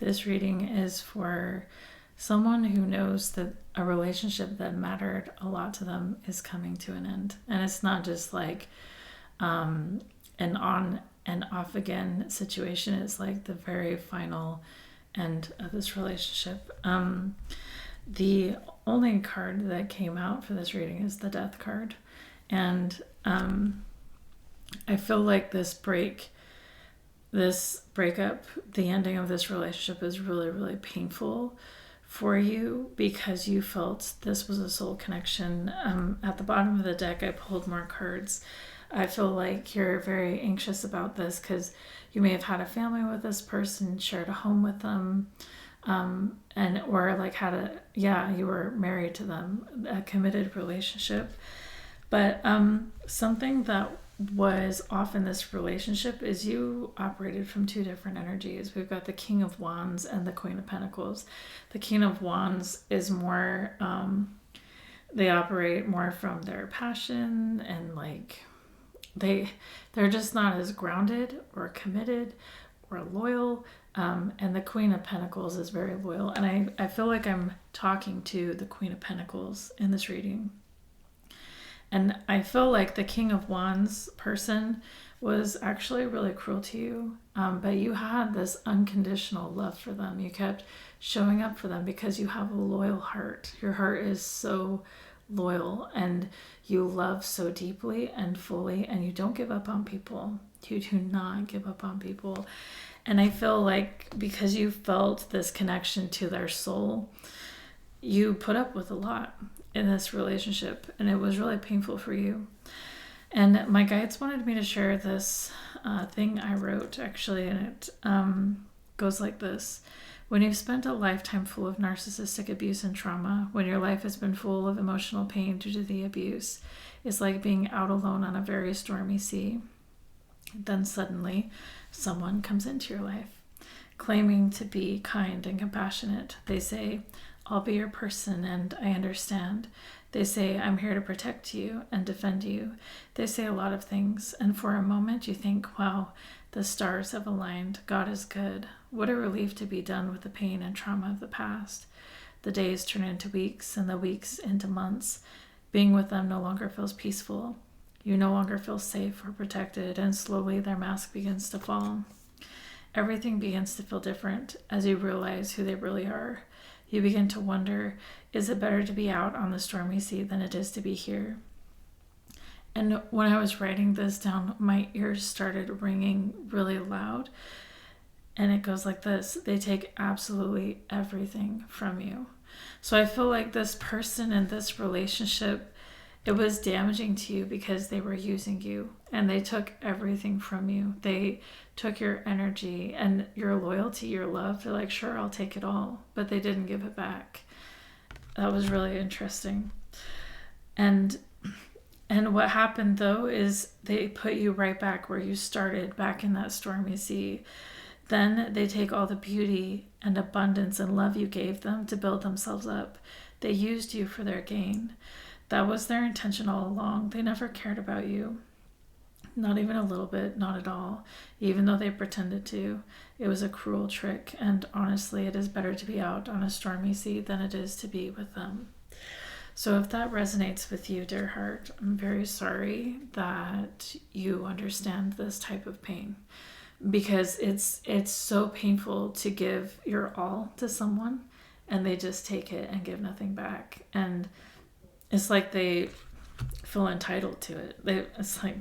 This reading is for someone who knows that a relationship that mattered a lot to them is coming to an end. And it's not just like an on and off again situation. It's like the very final end of this relationship. The only card that came out for this reading is the Death card. And I feel like this breakup, the ending of this relationship is really, really painful for you because you felt this was a soul connection. At the bottom of the deck, I pulled more cards. I feel like you're very anxious about this because you may have had a family with this person, shared a home with them, or like you were married to them, a committed relationship. But something that was off in this relationship is you operated from two different energies. We've got the King of Wands and the Queen of Pentacles. The King of Wands is more, they operate more from their passion and like they're just not as grounded or committed or loyal. And the Queen of Pentacles is very loyal. And I feel like I'm talking to the Queen of Pentacles in this reading. And I feel like the King of Wands person was actually really cruel to you. But you had this unconditional love for them. You kept showing up for them because you have a loyal heart. Your heart is so loyal and you love so deeply and fully, and you don't give up on people. You do not give up on people. And I feel like because you felt this connection to their soul, you put up with a lot in this relationship, and it was really painful for you. And my guides wanted me to share this thing I wrote, actually, and it goes like this. When you've spent a lifetime full of narcissistic abuse and trauma, when your life has been full of emotional pain due to the abuse, it's like being out alone on a very stormy sea. Then suddenly, someone comes into your life, claiming to be kind and compassionate. They say, I'll be your person and I understand. They say, I'm here to protect you and defend you. They say a lot of things, and for a moment you think, wow, the stars have aligned. God is good. What a relief to be done with the pain and trauma of the past. The days turn into weeks and the weeks into months. Being with them no longer feels peaceful. You no longer feel safe or protected, and slowly their mask begins to fall. Everything begins to feel different as you realize who they really are. You begin to wonder, is it better to be out on the stormy sea than it is to be here? And when I was writing this down, my ears started ringing really loud. And it goes like this. They take absolutely everything from you. So I feel like this person in this relationship, it was damaging to you because they were using you and they took everything from you. They took your energy and your loyalty, your love. They're like, sure, I'll take it all, but they didn't give it back. That was really interesting. And what happened though is they put you right back where you started, back in that stormy sea. Then they take all the beauty and abundance and love you gave them to build themselves up. They used you for their gain. That was their intention all along. They never cared about you. Not even a little bit, not at all. Even though they pretended to. It was a cruel trick, and honestly, it is better to be out on a stormy sea than it is to be with them. So if that resonates with you, dear heart, I'm very sorry that you understand this type of pain. Because it's so painful to give your all to someone, and they just take it and give nothing back. And it's like they feel entitled to it. It's like,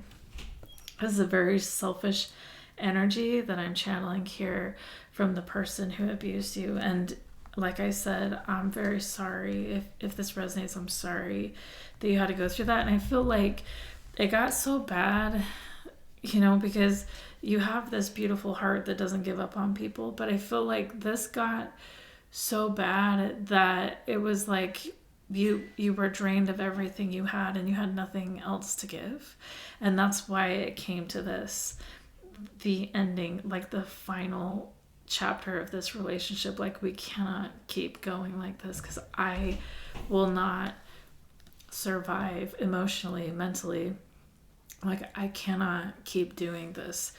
this is a very selfish energy that I'm channeling here from the person who abused you. And like I said, I'm very sorry. If this resonates, I'm sorry that you had to go through that. And I feel like it got so bad, because you have this beautiful heart that doesn't give up on people. But I feel like this got so bad that it was like you were drained of everything you had and you had nothing else to give. And that's why it came to this, the ending, like the final chapter of this relationship. Like, we cannot keep going like this because I will not survive emotionally, mentally. Like, I cannot keep doing this.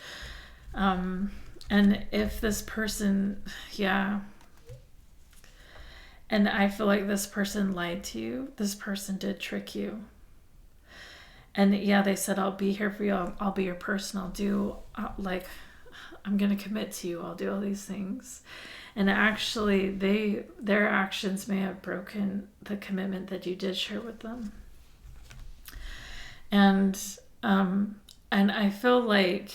And if this person, yeah, and I feel like this person lied to you, this person did trick you. And yeah, they said, I'll be here for you, I'll be your person, I'll do, like, I'm going to commit to you, I'll do all these things. And actually, their actions may have broken the commitment that you did share with them. And I feel like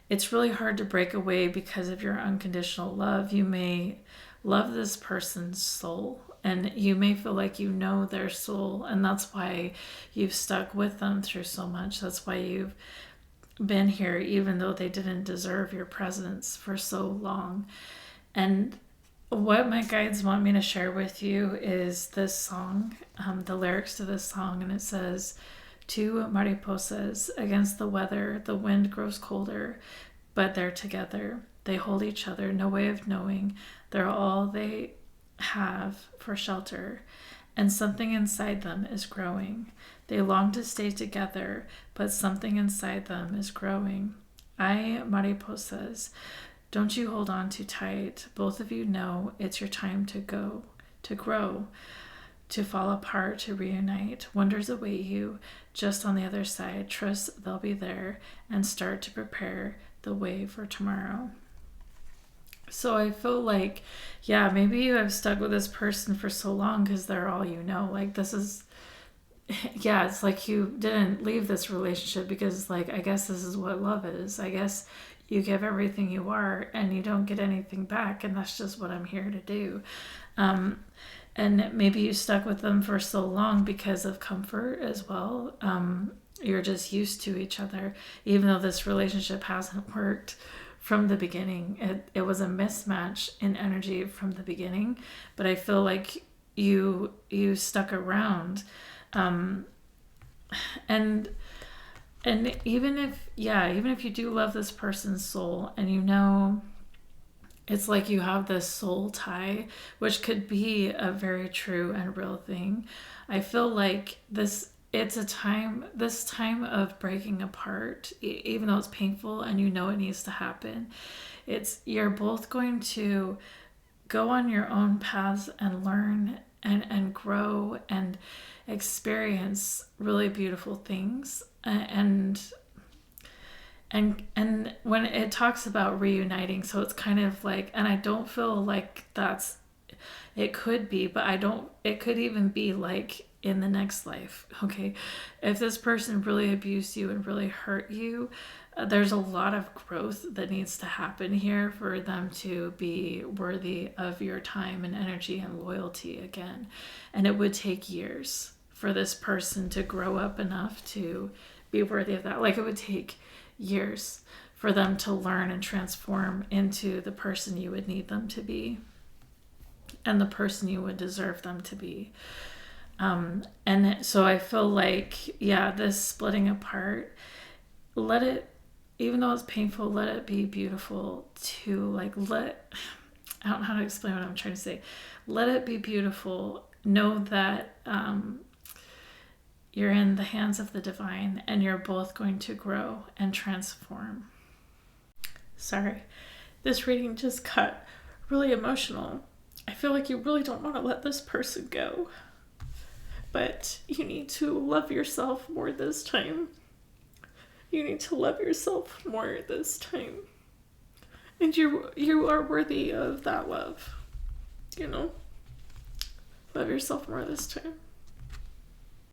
it's really hard to break away because of your unconditional love. You may love this person's soul, and you may feel like you know their soul, and that's why you've stuck with them through so much. That's why you've been here even though they didn't deserve your presence for so long. And what my guides want me to share with you is this song, the lyrics to this song, and it says, two mariposas against the weather, the wind grows colder, but they're together. They hold each other, no way of knowing. They're all they have for shelter, and something inside them is growing. They long to stay together, but something inside them is growing. Ay, mariposas, don't you hold on too tight. Both of you know it's your time to go, to grow, to fall apart, to reunite. Wonders await you just on the other side. Trust they'll be there and start to prepare the way for tomorrow. So I feel like, yeah, maybe you have stuck with this person for so long because they're all you know. Like, this is, yeah, it's like you didn't leave this relationship because, like, I guess this is what love is. I guess you give everything you are and you don't get anything back, and that's just what I'm here to do. And maybe you stuck with them for so long because of comfort as well. You're just used to each other, even though this relationship hasn't worked from the beginning. It was a mismatch in energy from the beginning, but I feel like you stuck around. And even if you do love this person's soul, and you know, it's like you have this soul tie, which could be a very true and real thing. I feel like this time of breaking apart, even though it's painful and you know it needs to happen, you're both going to go on your own paths and learn and grow and experience really beautiful things. And when it talks about reuniting, so it's kind of like, and I don't feel like it could be, but it could even be like in the next life. Okay, if this person really abused you and really hurt you, there's a lot of growth that needs to happen here for them to be worthy of your time and energy and loyalty again. And it would take years for this person to grow up enough to be worthy of that. Like, it would take years for them to learn and transform into the person you would need them to be and the person you would deserve them to be. And so I feel like, yeah, this splitting apart, let it, even though it's painful, let it be beautiful too. Like, I don't know how to explain what I'm trying to say. Let it be beautiful. Know that you're in the hands of the divine, and you're both going to grow and transform. Sorry, this reading just got really emotional. I feel like you really don't want to let this person go, but you need to love yourself more this time. You need to love yourself more this time. And you are worthy of that love. You know? Love yourself more this time.